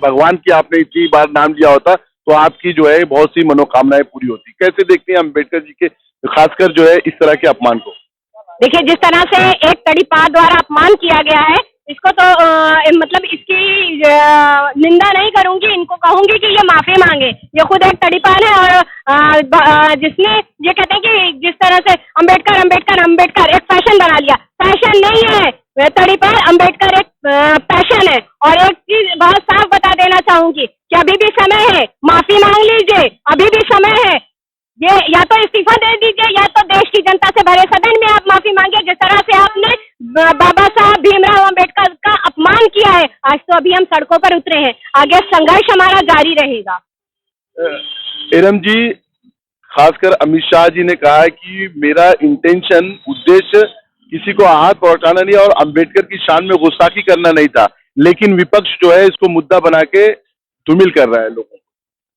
भगवान की आपने इतनी बार नाम लिया होता तो आपकी जो है बहुत सी मनोकामनाएं पूरी होती। कैसे देखते हैं अम्बेडकर जी के खासकर जो है इस तरह के अपमान को? देखिए, जिस तरह से एक तड़ीपार द्वारा अपमान किया गया है, इसको तो मतलब इसकी निंदा नहीं करूंगी, इनको कहूंगी कि ये माफी मांगे। ये खुद एक तड़ीपार है और जिसने ये कहते हैं कि जिस तरह से अम्बेडकर अम्बेडकर अम्बेडकर एक फैशन बना लिया, फैशन नहीं है तड़ीपार, अम्बेडकर एक पैशन है। और एक चीज बहुत साफ बता देना चाहूंगी कि अभी भी समय है, माफी मांग लीजिए, अभी भी समय है। ये या तो इस्तीफा दे दीजिए या तो देश की जनता से भरे सदन में आप माफी मांगिए। जिस तरह से आपने बाबा साहब भीमराव अंबेडकर का अपमान किया है, आज तो अभी हम सड़कों पर उतरे हैं, आगे संघर्ष हमारा जारी रहेगा। एरम जी, खासकर अमित शाह जी ने कहा है कि मेरा इंटेंशन उद्देश्य किसी को आहत पहुंचाना नहीं और अंबेडकर की शान में गुस्ताखी करना नहीं था, लेकिन विपक्ष जो है इसको मुद्दा बना के धूमिल कर रहा है लोगों को।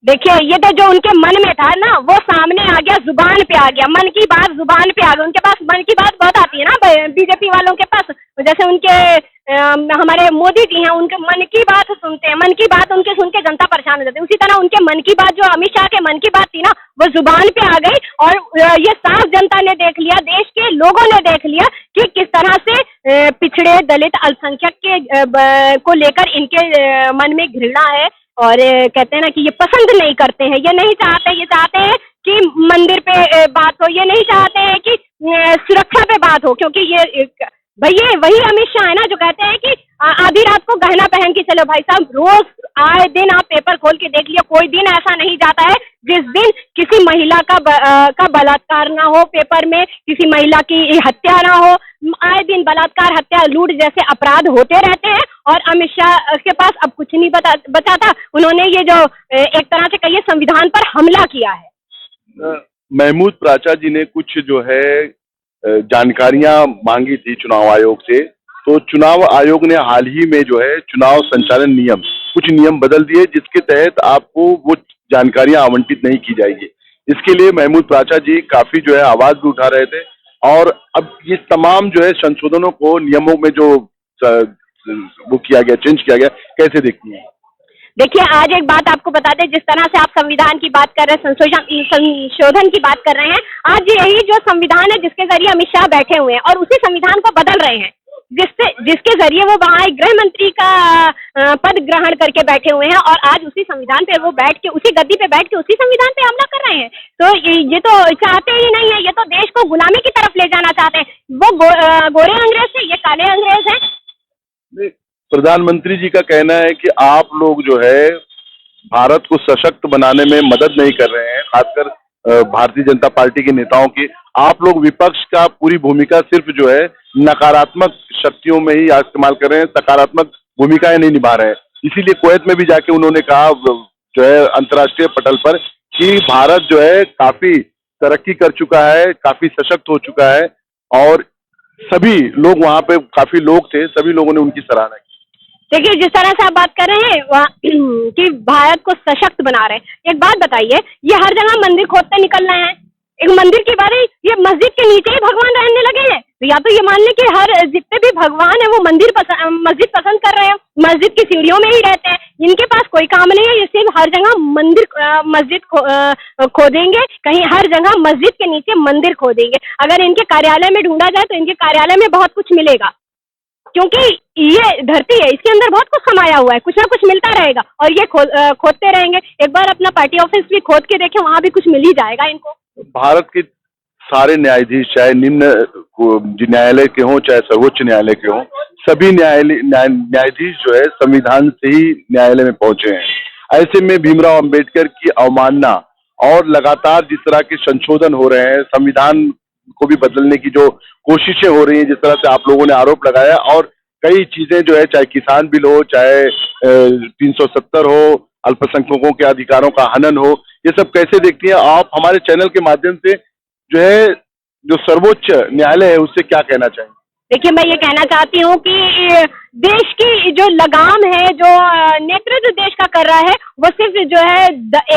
देखिए, ये तो जो उनके मन में था ना, वो सामने आ गया, जुबान पे आ गया, मन की बात जुबान पे आ गई। उनके पास मन की बात बहुत आती है ना बीजेपी वालों के पास, जैसे उनके हमारे मोदी जी हैं, उनके मन की बात सुनते हैं, मन की बात उनके सुन के जनता परेशान हो जाती है। उसी तरह उनके मन की बात, जो अमित शाह के मन की बात थी ना, वो जुबान पे आ गई और ये साफ जनता ने देख लिया, देश के लोगों ने देख लिया कि किस तरह से पिछड़े दलित अल्पसंख्यक के को लेकर इनके मन में घृणा है। और कहते हैं ना कि ये पसंद नहीं करते हैं, ये नहीं चाहते, ये चाहते हैं कि मंदिर पे बात हो, ये नहीं चाहते हैं कि सुरक्षा पे बात हो, क्योंकि ये भैया वही अमित शाह है ना जो कहते हैं कि आधी रात को गहना पहन के चलो। भाई साहब, रोज आए दिन आप पेपर खोल के देख लिया, कोई दिन ऐसा नहीं जाता है जिस दिन किसी महिला का बलात्कार ना हो, पेपर में किसी महिला की हत्या ना हो। आए दिन बलात्कार, हत्या, लूट जैसे अपराध होते रहते हैं और अमित शाह के पास अब कुछ नहीं बचा था। उन्होंने ये जो एक तरह से कहिए संविधान पर हमला किया है। महमूद प्राचा जी ने कुछ जो है जानकारियां मांगी थी चुनाव आयोग से, तो चुनाव आयोग ने हाल ही में जो है चुनाव संचालन नियम कुछ नियम बदल दिए जिसके तहत आपको वो जानकारियां आवंटित नहीं की जाएगी। इसके लिए महमूद प्राचा जी काफी जो है आवाज भी उठा रहे थे और अब ये तमाम जो है संशोधनों को नियमों में जो वो किया गया, चेंज किया गया, कैसे देखती हैं? देखिए, आज एक बात आपको बता दें, जिस तरह से आप संविधान की बात कर रहे हैं, संशोधन की बात कर रहे हैं, आज यही जो संविधान है जिसके जरिए अमित शाह बैठे हुए हैं और उसी संविधान को बदल रहे हैं, जिसके जरिए वो वहाँ गृह मंत्री का पद ग्रहण करके बैठे हुए हैं और आज उसी संविधान पे वो बैठ के, उसी गद्दी पे बैठ के उसी संविधान पे हमला कर रहे हैं। तो ये तो चाहते ही नहीं है, ये तो देश को गुलामी की तरफ ले जाना चाहते हैं। वो गोरे अंग्रेज थे, ये काले अंग्रेज हैं। प्रधानमंत्री जी का कहना है कि आप लोग जो है भारत को सशक्त बनाने में मदद नहीं कर रहे हैं, खासकर भारतीय जनता पार्टी के नेताओं की। आप लोग विपक्ष का पूरी भूमिका सिर्फ जो है नकारात्मक शक्तियों में ही इस्तेमाल कर रहे हैं, सकारात्मक भूमिकाएं नहीं निभा रहे हैं। इसीलिए कुवैत में भी जाके उन्होंने कहा जो है अंतर्राष्ट्रीय पटल पर कि भारत जो है काफी तरक्की कर चुका है, काफी सशक्त हो चुका है और सभी लोग वहां पे काफी लोग थे, सभी लोगों ने उनकी सराहना की। देखिए, जिस तरह से आप बात कर रहे हैं कि भारत को सशक्त बना रहे हैं, एक बात बताइए, ये हर जगह मंदिर खोदते निकल रहे हैं। एक मंदिर की बात है, ये मस्जिद के नीचे ही भगवान रहने लगे हैं, तो या तो ये मान लें कि हर जितने भी भगवान है वो मस्जिद पसंद कर रहे हैं, मस्जिद की सीढ़ियों में ही रहते हैं, इनके पास कोई काम नहीं है, ये सिर्फ हर जगह मस्जिद खोदेंगे, कहीं हर जगह मस्जिद के नीचे मंदिर खोदेंगे। अगर इनके कार्यालय में ढूंढा जाए तो इनके कार्यालय में बहुत कुछ मिलेगा, क्योंकि ये धरती है, इसके अंदर बहुत कुछ समाया हुआ है, कुछ ना कुछ मिलता रहेगा और ये खोदते रहेंगे। एक बार अपना पार्टी ऑफिस भी खोद के देखें, वहां भी कुछ मिल ही जाएगा इनको। भारत के सारे न्यायाधीश, चाहे निम्न न्यायालय के हों चाहे सर्वोच्च न्यायालय के हों, सभी न्यायाधीश जो है संविधान से ही न्यायालय में पहुंचे हैं। ऐसे में भीमराव अंबेडकर की अवमानना और लगातार जिस तरह के संशोधन हो रहे हैं, संविधान को भी बदलने की जो कोशिशें हो रही हैं, जिस तरह से आप लोगों ने आरोप लगाया, और कई चीजें जो है, चाहे किसान बिल हो, चाहे 370 हो, अल्पसंख्यकों के अधिकारों का हनन हो, ये सब कैसे देखती हैं आप? हमारे चैनल के माध्यम से जो है, जो सर्वोच्च न्यायालय है, उससे क्या कहना चाहेंगे? देखिए, मैं ये कहना चाहती हूँ कि देश की जो लगाम है, जो नेतृत्व देश का कर रहा है, वो सिर्फ जो है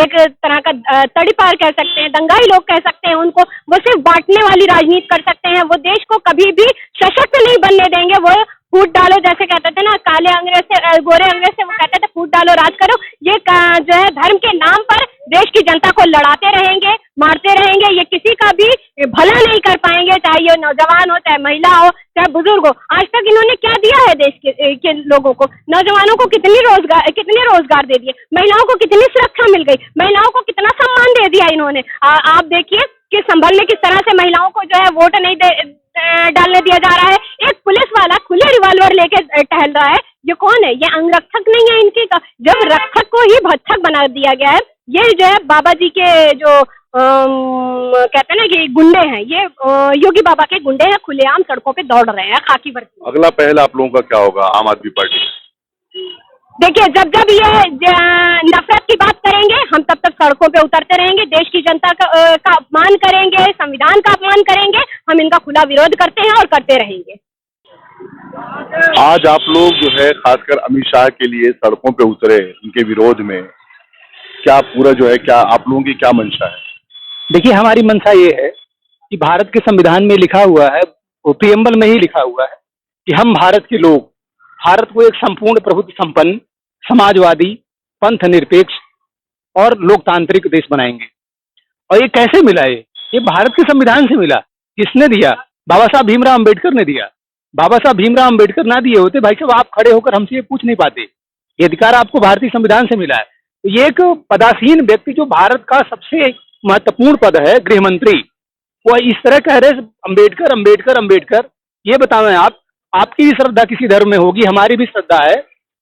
एक तरह का तड़ीपार कह सकते हैं, दंगाई लोग कह सकते हैं उनको। वो सिर्फ बांटने वाली राजनीति कर सकते हैं। वो देश को कभी भी सशक्त नहीं बनने देंगे। वो फूट डालो, जैसे कहते थे ना, काले अंग्रेज से गोरे अंग्रेज से वो कहते थे फूट डालो राज करो। ये जो है धर्म के नाम पर देश की जनता को लड़ाते रहेंगे, मारते रहेंगे। ये किसी का भी भला नहीं कर पाएंगे, चाहे ये नौजवान हो, चाहे महिला हो, चाहे बुजुर्ग हो। आज तक इन्होंने क्या दिया है देश के लोगों को? नौजवानों को कितने रोजगार दे दिए, महिलाओं को कितनी सुरक्षा मिल गई, महिलाओं को कितना सम्मान दे दिया इन्होंने। आप देखिए कि संभल में किस तरह से महिलाओं को जो है वोट नहीं डालने दिया जा रहा है। एक पुलिस वाला खुले रिवॉल्वर लेके टहल रहा है। ये कौन है? ये अंगरक्षक नहीं है इनकी जब रक्षक को ही भक्षक बना दिया गया है। ये जो है बाबा जी के जो कहते हैं ना कि गुंडे हैं, ये योगी बाबा के गुंडे हैं, खुलेआम सड़कों पे दौड़ रहे हैं खाकी वर्दी। अगला पहल आप लोगों का क्या होगा आम आदमी पार्टी? देखिए, जब जब ये नफरत की बात करेंगे, हम तब तक सड़कों पे उतरते रहेंगे, देश की जनता का अपमान करेंगे, संविधान का अपमान करेंगे। हम इनका खुला विरोध करते हैं और करते रहेंगे। आज आप लोग जो है खासकर अमित शाह के लिए सड़कों पे उतरे, उनके विरोध में, क्या पूरा जो है, क्या आप लोगों की क्या मंशा है? देखिए, हमारी मंशा ये है कि भारत के संविधान में लिखा हुआ है, वो प्रियम्बल में ही लिखा हुआ है कि हम भारत के लोग भारत को एक संपूर्ण प्रभुत्व संपन्न, समाजवादी, पंथ निरपेक्ष और लोकतांत्रिक देश बनाएंगे। और ये कैसे मिला? ये भारत के संविधान से मिला। किसने दिया? बाबा साहब भीमराव अम्बेडकर ने दिया। बाबा साहब भीमराव अम्बेडकर ना दिए होते, भाई साहब आप खड़े होकर हमसे ये पूछ नहीं पाते। ये अधिकार आपको भारतीय संविधान से मिला है। तो ये एक पदासीन व्यक्ति जो भारत का सबसे महत्वपूर्ण पद है, गृह मंत्री, वो इस तरह कह रहे अम्बेडकर अम्बेडकर अम्बेडकर। ये बतावें आपकी भी श्रद्धा किसी धर्म में होगी, हमारी भी श्रद्धा है।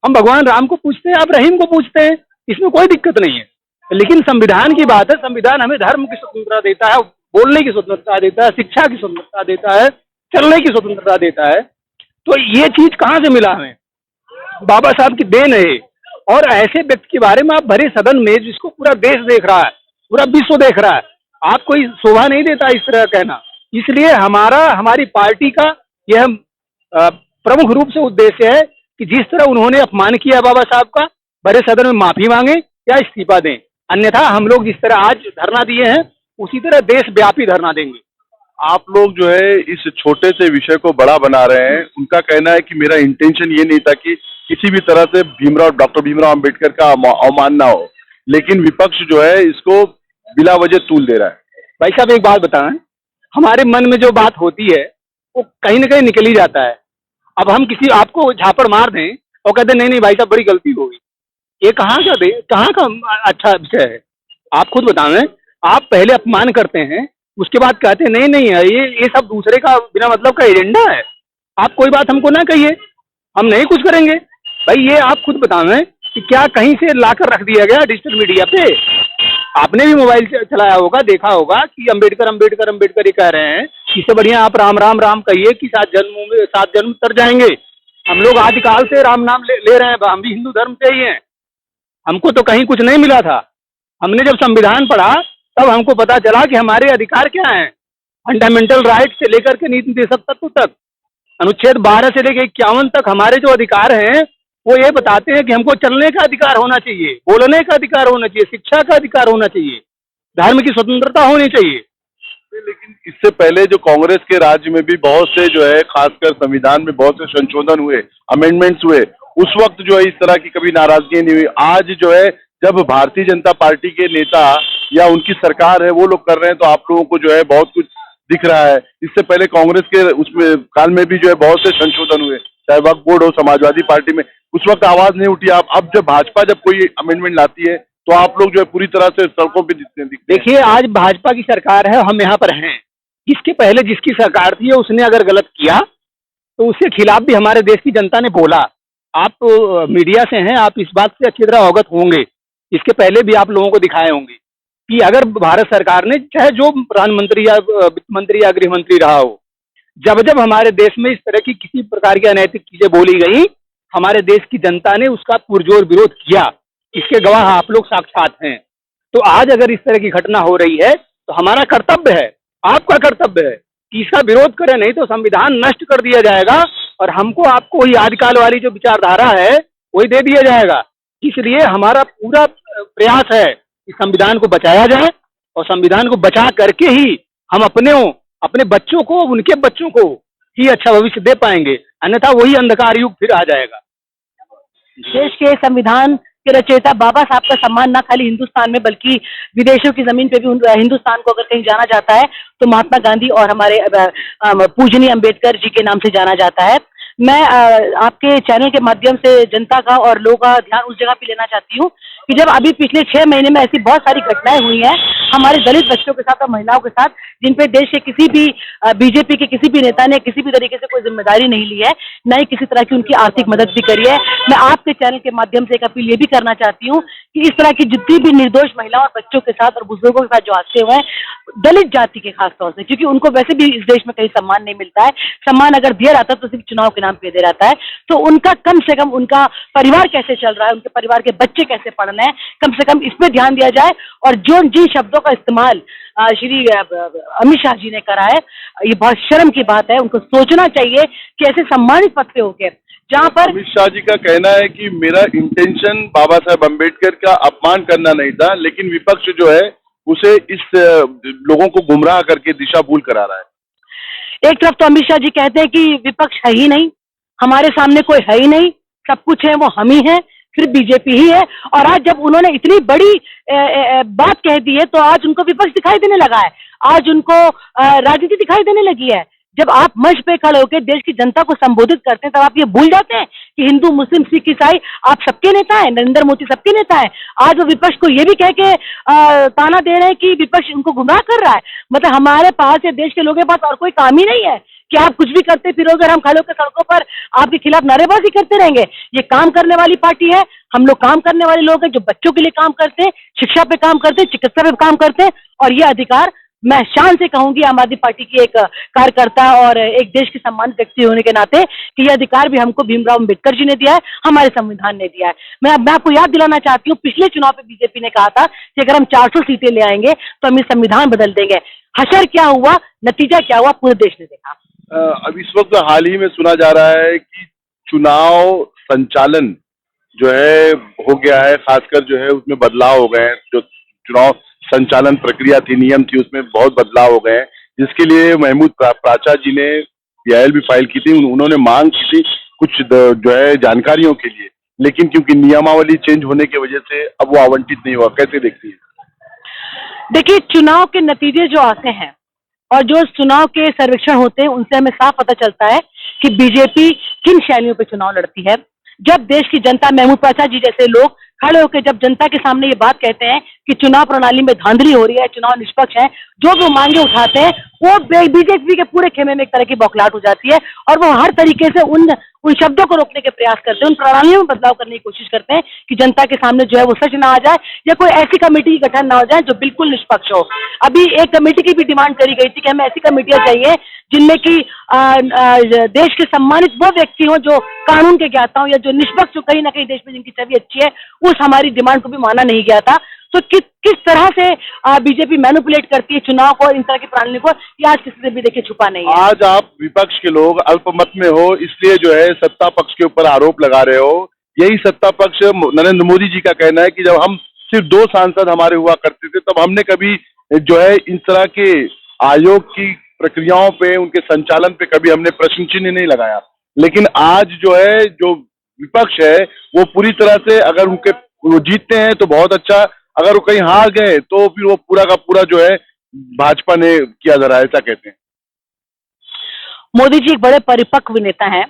हम भगवान राम को पूछते हैं, आप रहीम को पूछते हैं, इसमें कोई दिक्कत नहीं है। लेकिन संविधान की बात है, संविधान हमें धर्म की स्वतंत्रता देता है, बोलने की स्वतंत्रता देता है, शिक्षा की स्वतंत्रता देता है, चलने की स्वतंत्रता देता है। तो ये चीज कहाँ से मिला हमें? बाबा साहब की देन है। और ऐसे व्यक्ति के बारे में आप भरे सदन में, जिसको पूरा देश देख रहा है, पूरा विश्व देख रहा है, आप कोई शोभा नहीं देता इस तरह कहना। इसलिए हमारी पार्टी का यह प्रमुख रूप से उद्देश्य है कि जिस तरह उन्होंने अपमान किया बाबा साहब का, बड़े सदन में माफी मांगे या इस्तीफा दें। अन्यथा हम लोग जिस तरह आज धरना दिए हैं, उसी तरह देशव्यापी धरना देंगे। आप लोग जो है इस छोटे से विषय को बड़ा बना रहे हैं। उनका कहना है कि मेरा इंटेंशन ये नहीं था कि किसी भी तरह से डॉक्टर भीमराव अम्बेडकर का अवमानना हो, लेकिन विपक्ष जो है इसको बिला वजह तूल दे रहा है। भाई साहब एक बात बताएं, हमारे मन में जो बात होती है वो कहीं ना कहीं निकल ही जाता है। अब हम किसी आपको झापड़ मार दें और कहते नहीं नहीं भाई साहब बड़ी गलती हो गई, ये कहाँ का अच्छा विषय है? आप खुद बताएं। आप पहले अपमान करते हैं, उसके बाद कहते हैं नहीं नहीं ये सब दूसरे का बिना मतलब का एजेंडा है। आप कोई बात हमको ना कहिए, हम नहीं कुछ करेंगे। भाई ये आप खुद बताएं कि क्या कहीं से लाकर रख दिया गया डिजिटल मीडिया पे? आपने भी मोबाइल चलाया होगा, देखा होगा कि अम्बेडकर अम्बेडकर अम्बेडकर ये कह रहे हैं। इससे बढ़िया आप राम राम राम कहिए कि 7 जन्म तर जाएंगे। हम लोग आदिकाल से राम नाम ले रहे हैं, हम भी हिंदू धर्म से ही हैं। हमको तो कहीं कुछ नहीं मिला था। हमने जब संविधान पढ़ा तब हमको पता चला कि हमारे अधिकार क्या हैं। फंडामेंटल राइट से लेकर के नीति निदेशक तत्व तक, अनुच्छेद 12 से लेकर 51 तक हमारे जो अधिकार हैं वो ये बताते हैं कि हमको चलने का अधिकार होना चाहिए, बोलने का अधिकार होना चाहिए, शिक्षा का अधिकार होना चाहिए, धर्म की स्वतंत्रता होनी चाहिए। लेकिन इससे पहले जो कांग्रेस के राज्य में भी बहुत से जो है खासकर संविधान में बहुत से संशोधन हुए, अमेंडमेंट्स हुए, उस वक्त जो है इस तरह की कभी नाराजगी नहीं हुई। आज जो है जब भारतीय जनता पार्टी के नेता या उनकी सरकार है वो लोग कर रहे हैं, तो आप लोगों को जो है बहुत कुछ दिख रहा है। इससे पहले कांग्रेस के उसमें काल में भी जो है बहुत से संशोधन हुए, चाहे वक्फ बोर्ड हो, समाजवादी पार्टी में, उस वक्त आवाज नहीं उठी। अब जब भाजपा जब कोई अमेंडमेंट लाती है तो आप लोग जो है पूरी तरह से सड़कों पे दिखते हैं। देखिए, आज भाजपा की सरकार है, हम यहाँ पर हैं। इसके पहले जिसकी सरकार थी उसने अगर गलत किया तो उसके खिलाफ भी हमारे देश की जनता ने बोला। आप मीडिया से हैं, आप इस बात से अच्छी तरह अवगत होंगे। इसके पहले भी आप लोगों को दिखाए होंगे कि अगर भारत सरकार ने, चाहे जो प्रधानमंत्री या वित्त मंत्री या गृह मंत्री रहा हो, जब जब हमारे देश में इस तरह की किसी प्रकार की अनैतिक चीजें बोली गई, हमारे देश की जनता ने उसका पुरजोर विरोध किया। इसके गवाह आप लोग साक्षात हैं। तो आज अगर इस तरह की घटना हो रही है तो हमारा कर्तव्य है, आपका कर्तव्य है कि इसका विरोध करें, नहीं तो संविधान नष्ट कर दिया जाएगा और हमको आपको वही आदिकाल वाली जो विचारधारा है वही दे दिया जाएगा। इसलिए हमारा पूरा प्रयास है कि संविधान को बचाया जाए और संविधान को बचा करके ही हम अपने बच्चों को, उनके बच्चों को ही अच्छा भविष्य दे पाएंगे, अन्यथा वही अंधकार युग फिर आ जाएगा। देश के संविधान के रचयिता बाबा साहब का सम्मान न खाली हिंदुस्तान में बल्कि विदेशों की जमीन पे भी हिंदुस्तान को अगर कहीं जाना जाता है तो महात्मा गांधी और हमारे पूजनीय अंबेडकर जी के नाम से जाना जाता है। मैं आपके चैनल के माध्यम से जनता का और लोगों का ध्यान उस जगह पे लेना चाहती हूँ कि जब अभी पिछले 6 महीने में ऐसी बहुत सारी घटनाएं हुई हैं हमारे दलित बच्चों के साथ और महिलाओं के साथ, जिन पे देश के किसी भी बीजेपी के किसी भी नेता ने किसी भी तरीके से कोई जिम्मेदारी नहीं ली है, न ही किसी तरह की उनकी आर्थिक मदद भी करी है। मैं आपके चैनल के माध्यम से एक अपील ये भी करना चाहती हूँ कि इस तरह की जितनी भी निर्दोष महिलाओं और बच्चों के साथ और बुजुर्गों के साथ जो हादसे हुए हैं, दलित जाति के खासतौर से, क्योंकि उनको वैसे भी इस देश में कहीं सम्मान नहीं मिलता है, सम्मान अगर दिया जाता है तो सिर्फ चुनाव के नाम पे दिया जाता है, तो उनका कम से कम उनका परिवार कैसे चल रहा है, उनके परिवार के बच्चे कैसे पढ़ रहे हैं, कम से कम इस पे ध्यान दिया जाए। और जिन शब्दों का इस्तेमाल श्री अमित शाह जी ने करा है, ये बहुत शर्म की बात है। उनको सोचना चाहिए कि ऐसे सम्मानित पद पे होके जहाँ पर अमित शाह जी का कहना है कि मेरा इंटेंशन बाबा साहब अम्बेडकर का अपमान करना नहीं था, लेकिन विपक्ष जो है उसे इस लोगों को गुमराह करके दिशा भूल करा रहा है। एक तरफ तो अमित शाह जी कहते हैं कि विपक्ष है ही नहीं, हमारे सामने कोई है ही नहीं, सब कुछ है वो हम ही हैं, सिर्फ बीजेपी ही है। और आज जब उन्होंने इतनी बड़ी बात कह दी है तो आज उनको विपक्ष दिखाई देने लगा है, आज उनको राजनीति दिखाई देने लगी है। जब आप मंच पे खड़े होकर देश की जनता को संबोधित करते हैं तब आप ये भूल जाते हैं कि हिंदू, मुस्लिम, सिख, ईसाई आप सबके नेता हैं, नरेंद्र मोदी सबके नेता हैं। आज वो विपक्ष को ये भी कह के ताना दे रहे हैं कि विपक्ष उनको गुमराह कर रहा है। मतलब हमारे पास या देश के लोगों के पास और कोई काम ही नहीं है कि आप कुछ भी करते फिरोगे और हम खड़े होकर सड़कों पर आपके खिलाफ नारेबाजी करते रहेंगे। ये काम करने वाली पार्टी है, हम लोग काम करने वाले लोग हैं जो बच्चों के लिए काम करते हैं, शिक्षा पे काम करते हैं, चिकित्सा पे काम करते हैं। और ये अधिकार मैं शान से कहूंगी आम आदमी पार्टी की एक कार्यकर्ता और एक देश के सम्मानित व्यक्ति होने के नाते कि ये अधिकार भी हमको भीमराव अंबेडकर जी ने दिया है, हमारे संविधान ने दिया है। मैं आपको याद दिलाना चाहती हूँ, पिछले चुनाव पे बीजेपी ने कहा था कि अगर हम 400 सीटें ले आएंगे तो हम ये संविधान बदल देंगे। हशर क्या हुआ, नतीजा क्या हुआ, पूरे देश ने देखा। अब इस वक्त हाल ही में सुना जा रहा है कि चुनाव संचालन जो है हो गया है, खासकर जो है उसमें बदलाव हो गए हैं। जो चुनाव संचालन प्रक्रिया थी, नियम थी, उसमें बहुत बदलाव हो गए हैं, जिसके लिए महमूद प्राचा जी ने पीआईएल भी फाइल की थी। उन्होंने मांग की थी कुछ जो है जानकारियों के लिए, लेकिन क्योंकि नियमावली चेंज होने की वजह से अब वो आवंटित नहीं हुआ। कैसे देखती है? देखिए, चुनाव के नतीजे जो आते हैं और जो चुनाव के सर्वेक्षण होते हैं उनसे हमें साफ पता चलता है कि बीजेपी किन शैलियों पे चुनाव लड़ती है। जब देश की जनता, महमूद प्राचा जी जैसे लोग खड़े होकर जब जनता के सामने ये बात कहते हैं कि चुनाव प्रणाली में धांधली हो रही है, चुनाव निष्पक्ष है, जो वो मांगे उठाते हैं, वो बीजेपी के पूरे खेमे में एक तरह की बौखलाहट हो जाती है और वो हर तरीके से उन शब्दों को रोकने के प्रयास करते हैं, उन प्रणालियों में बदलाव करने की कोशिश करते हैं कि जनता के सामने जो है वो सच ना आ जाए या कोई ऐसी कमेटी की गठन ना हो जाए जो बिल्कुल निष्पक्ष हो। अभी एक कमेटी की भी डिमांड करी गई थी कि हमें ऐसी कमेटियां चाहिए जिनमें कि देश के सम्मानित वो व्यक्ति हो जो कानून के ज्ञाता हो या जो निष्पक्ष हो, कहीं ना कहीं देश में जिनकी छवि अच्छी है। उस हमारी डिमांड को भी माना नहीं गया था। तो किस तरह से बीजेपी मैनिपुलेट करती है चुनाव को, इन तरह की प्रणाली को, ये आज किसी से भी देखिए छुपा नहीं है। आज आप विपक्ष के लोग अल्पमत में हो, इसलिए जो है सत्ता पक्ष के ऊपर आरोप लगा रहे हो। यही सत्ता पक्ष नरेंद्र मोदी जी का कहना है कि जब हम सिर्फ 2 सांसद हमारे हुआ करते थे तब हमने कभी जो है इस तरह के आयोग की प्रक्रियाओं पे, उनके संचालन पे कभी हमने प्रश्न चिन्ह नहीं लगाया। लेकिन आज जो है जो विपक्ष है वो पूरी तरह से, अगर वो जीतते हैं तो बहुत अच्छा, अगर वो कहीं हार गए तो फिर वो पूरा का पूरा जो है भाजपा ने किया जा रहा है, ऐसा कहते हैं। मोदी जी एक बड़े परिपक्व नेता हैं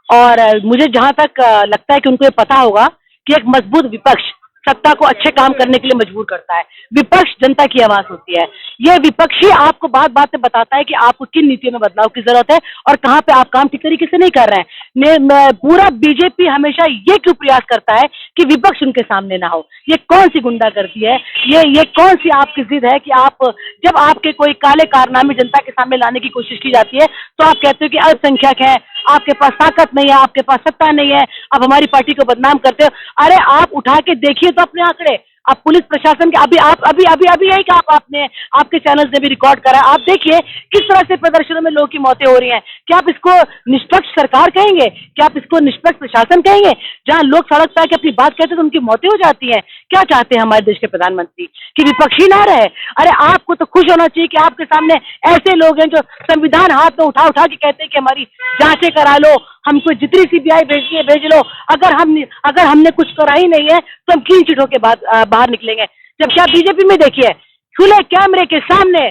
और मुझे जहां तक लगता है कि उनको ये पता होगा कि एक मजबूत विपक्ष सत्ता को अच्छे काम करने के लिए मजबूर करता है। विपक्ष जनता की आवाज होती है। यह विपक्ष ही आपको बात बात में बताता है कि आपको किन नीतियों में बदलाव की जरूरत है और कहां पे आप काम ठीक तरीके से नहीं कर रहे हैं। पूरा बीजेपी हमेशा ये क्यों प्रयास करता है कि विपक्ष उनके सामने ना हो। ये कौन सी गुंडागर्दी है, ये कौन सी आपकी जिद है कि आप जब आपके कोई काले कारनामे जनता के सामने लाने की कोशिश की जाती है तो आप कहते हो कि अल्पसंख्यक है, आपके पास ताकत नहीं है, आपके पास सत्ता नहीं है, आप हमारी पार्टी को बदनाम करते हो। अरे आप उठा के देखिए तो अपने आंकड़े, अब पुलिस प्रशासन के अभी यही कहा आपने, आपके चैनल ने भी रिकॉर्ड करा। आप देखिए किस तरह से प्रदर्शनों में लोगों की मौतें हो रही हैं। क्या आप इसको निष्पक्ष सरकार कहेंगे? क्या आप इसको निष्पक्ष प्रशासन कहेंगे? जहां लोग सड़क पर आके अपनी बात कहते हैं तो उनकी मौतें हो जाती हैं। क्या चाहते हैं हमारे देश के प्रधानमंत्री कि विपक्षी ना रहे? अरे आपको तो खुश होना चाहिए कि आपके सामने ऐसे लोग हैं जो संविधान हाथ में उठा उठा के कहते हैं कि हमारी जांचें करा लो, हमको जितनी सीबीआई भेजनी है भेज लो, अगर हमने कुछ करा ही नहीं है तो हम क्लीन चिट होके बाहर निकलेंगे। जबकि आप बीजेपी में देखिए, खुले कैमरे के सामने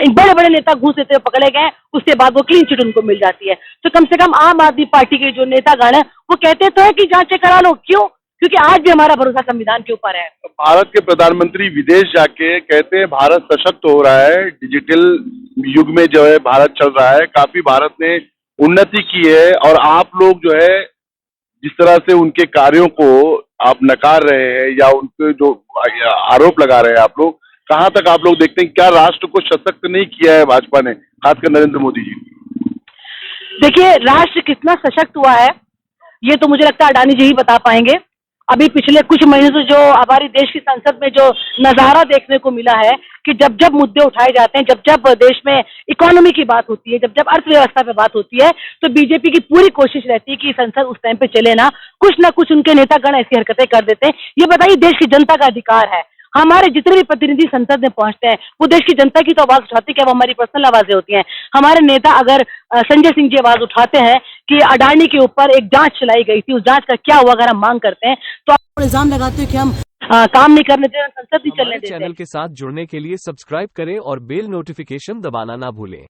इन बड़े बड़े नेता घूस देते हुए पकड़े गए, उसके बाद वो क्लीन चिट उनको मिल जाती है। तो कम से कम आम आदमी पार्टी के जो नेतागण है वो कहते तो है कि जांचें करा लो। क्यों? क्योंकि आज भी हमारा भरोसा संविधान के ऊपर है। भारत के प्रधानमंत्री विदेश जाके कहते हैं भारत सशक्त हो रहा है, डिजिटल युग में जो है भारत चल रहा है, काफी भारत ने उन्नति की है, और आप लोग जो है जिस तरह से उनके कार्यों को आप नकार रहे हैं या उनके जो आरोप लगा रहे हैं आप लोग, कहाँ तक आप लोग देखते हैं क्या राष्ट्र को सशक्त नहीं किया है भाजपा ने, खासकर नरेंद्र मोदी जी? देखिए, राष्ट्र कितना सशक्त हुआ है ये तो मुझे लगता है अडानी जी ही बता पाएंगे। अभी पिछले कुछ महीने से जो हमारी देश की संसद में जो नजारा देखने को मिला है कि जब जब मुद्दे उठाए जाते हैं, जब जब देश में इकोनॉमी की बात होती है, जब जब अर्थव्यवस्था पे बात होती है, तो बीजेपी की पूरी कोशिश रहती है कि संसद उस टाइम पे चले ना कुछ उनके नेतागण ऐसी हरकतें कर देते हैं। ये बताइए, देश की जनता का अधिकार है। हमारे जितने भी प्रतिनिधि संसद में पहुंचते हैं वो देश की जनता की तो आवाज उठाती है, क्या वो हमारी पर्सनल आवाजें होती हैं? हमारे नेता अगर संजय सिंह जी आवाज उठाते हैं कि अडानी के ऊपर एक जांच चलाई गई थी, उस जांच का क्या हुआ, अगर हम मांग करते हैं तो आप इल्जाम लगाते हो कि हम काम नहीं करने देते, संसद नहीं चलने देते। चैनल के साथ जुड़ने के लिए सब्सक्राइब करें और बेल नोटिफिकेशन दबाना ना भूलें।